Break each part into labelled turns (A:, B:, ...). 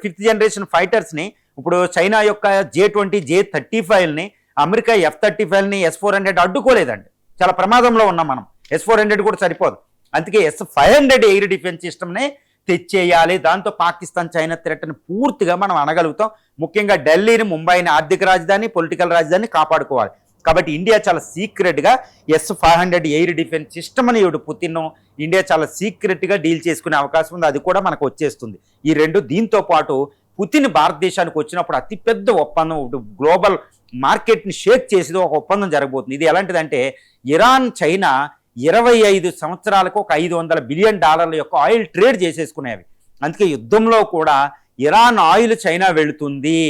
A: 5th generation ఫైటర్స్ని ఇప్పుడు China యొక్క J-20 J-35ని America F-35ని S-400 అడ్డుకోలేదండి. చాలా ప్రమాదంలో ఉన్నాం మనం. S-400 కూడా సరిపోదు, అందుకే S-500 ఎయిర్ డిఫెన్స్ సిస్టమ్నే తెచ్చేయాలి. దాంతో పాకిస్తాన్ చైనా థ్రెట్ని పూర్తిగా మనం అనగలుగుతాం. ముఖ్యంగా ఢిల్లీని, ముంబైని ఆర్థిక రాజధాని, పొలిటికల్ రాజధాని కాపాడుకోవాలి. కాబట్టి ఇండియా చాలా సీక్రెట్గా S-500 ఎయిర్ డిఫెన్స్ సిస్టమ్ అని పుతిన్ ఇండియా చాలా సీక్రెట్గా డీల్ చేసుకునే అవకాశం ఉంది. అది కూడా మనకు వచ్చేస్తుంది ఈ రెండు. దీంతో పాటు పుతిన్ భారతదేశానికి వచ్చినప్పుడు అతిపెద్ద ఒప్పందం, గ్లోబల్ మార్కెట్ని షేక్ చేసేది ఒక ఒప్పందం జరగబోతుంది. ఇది ఎలాంటిదంటే ఇరాన్ చైనా 25 సంవత్సరాలకు ఒక $500 బిలియన్ యొక్క ఆయిల్ ట్రేడ్ చేసేసుకునేవి. అందుకే యుద్ధంలో కూడా ఇరాన్ ఆయిల్ చైనా వెళుతుంది.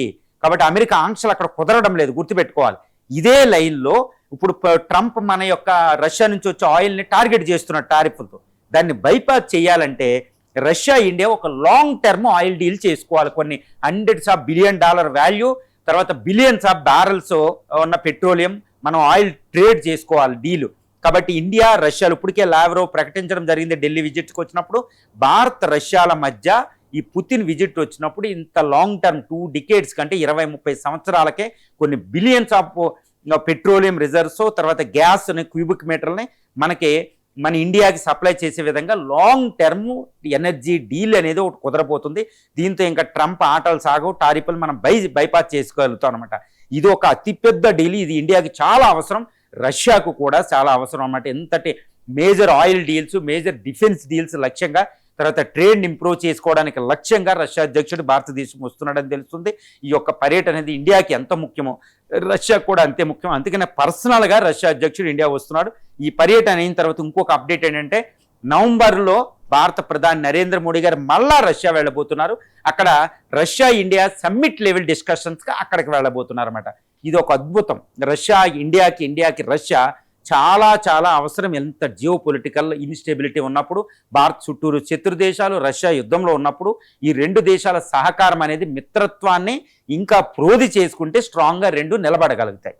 A: కాబట్టి అమెరికా ఆంక్షలు అక్కడ కుదరడం లేదు, గుర్తుపెట్టుకోవాలి. ఇదే లైన్లో ఇప్పుడు ట్రంప్ మన యొక్క రష్యా నుంచి వచ్చే ఆయిల్ని టార్గెట్ చేస్తున్న టారిఫ్లతో. దాన్ని బైపాస్ చేయాలంటే రష్యా ఇండియా ఒక లాంగ్ టర్మ్ ఆయిల్ డీల్ చేసుకోవాలి. కొన్ని $100s ఆఫ్ బిలియన్ వాల్యూ, తర్వాత బిలియన్స్ ఆఫ్ బ్యారల్స్ ఉన్న పెట్రోలియం మనం ఆయిల్ ట్రేడ్ చేసుకోవాలి డీలు. కాబట్టి ఇండియా రష్యాలు ఇప్పటికే లావ్రోవ్ ప్రకటించడం జరిగింది ఢిల్లీ విజిట్కి వచ్చినప్పుడు. భారత్ రష్యాల మధ్య ఈ పుతిన్ విజిట్ వచ్చినప్పుడు ఇంత లాంగ్ టర్మ్ 2 decades కంటే 20-30 సంవత్సరాలకే కొన్ని బిలియన్స్ ఆఫ్ పెట్రోలియం రిజర్వ్స్, తర్వాత గ్యాస్ క్యూబిక్ మీటర్ని మన ఇండియాకి సప్లై చేసే విధంగా లాంగ్ టర్మ్ ఎనర్జీ డీల్ అనేది ఒకటి కుదరబోతుంది. దీంతో ఇంకా ట్రంప్ ఆటలు సాగవు, టారిఫ్లు మనం బైపాస్ చేసుకోగలుగుతాం అనమాట. ఇది ఒక అతిపెద్ద డీల్. ఇది ఇండియాకి చాలా అవసరం, రష్యాకు కూడా చాలా అవసరం అన్నమాట. ఎంతటి major oil deals, major defence deals లక్ష్యంగా, తర్వాత ట్రేడ్ ఇంప్రూవ్ చేసుకోవడానికి లక్ష్యంగా రష్యా అధ్యక్షుడు భారతదేశం వస్తున్నాడని తెలుస్తుంది. ఈ యొక్క పర్యటన అనేది ఇండియాకి ఎంత ముఖ్యమో రష్యాకు కూడా అంతే ముఖ్యం. అందుకనే పర్సనల్గా రష్యా అధ్యక్షుడు ఇండియా వస్తున్నాడు. ఈ పర్యటన అయిన తర్వాత ఇంకొక అప్డేట్ ఏంటంటే నవంబర్లో భారత ప్రధాని నరేంద్ర మోడీ గారు మళ్ళా రష్యా వెళ్ళబోతున్నారు. అక్కడ రష్యా ఇండియా సమ్మిట్ లెవెల్ డిస్కషన్స్గా అక్కడికి వెళ్ళబోతున్నారు అన్నమాట. ఇది ఒక అద్భుతం. రష్యా ఇండియాకి రష్యా చాలా చాలా అవసరం. ఎంత జియో పొలిటికల్ ఇన్స్టెబిలిటీ ఉన్నప్పుడు, భారత్ చుట్టూరు శత్రు దేశాలు, రష్యా యుద్ధంలో ఉన్నప్పుడు ఈ రెండు దేశాల సహకారం అనేది మిత్రత్వాన్ని ఇంకా ప్రోధి చేసుకుంటే స్ట్రాంగ్గా రెండు నిలబడగలుగుతాయి.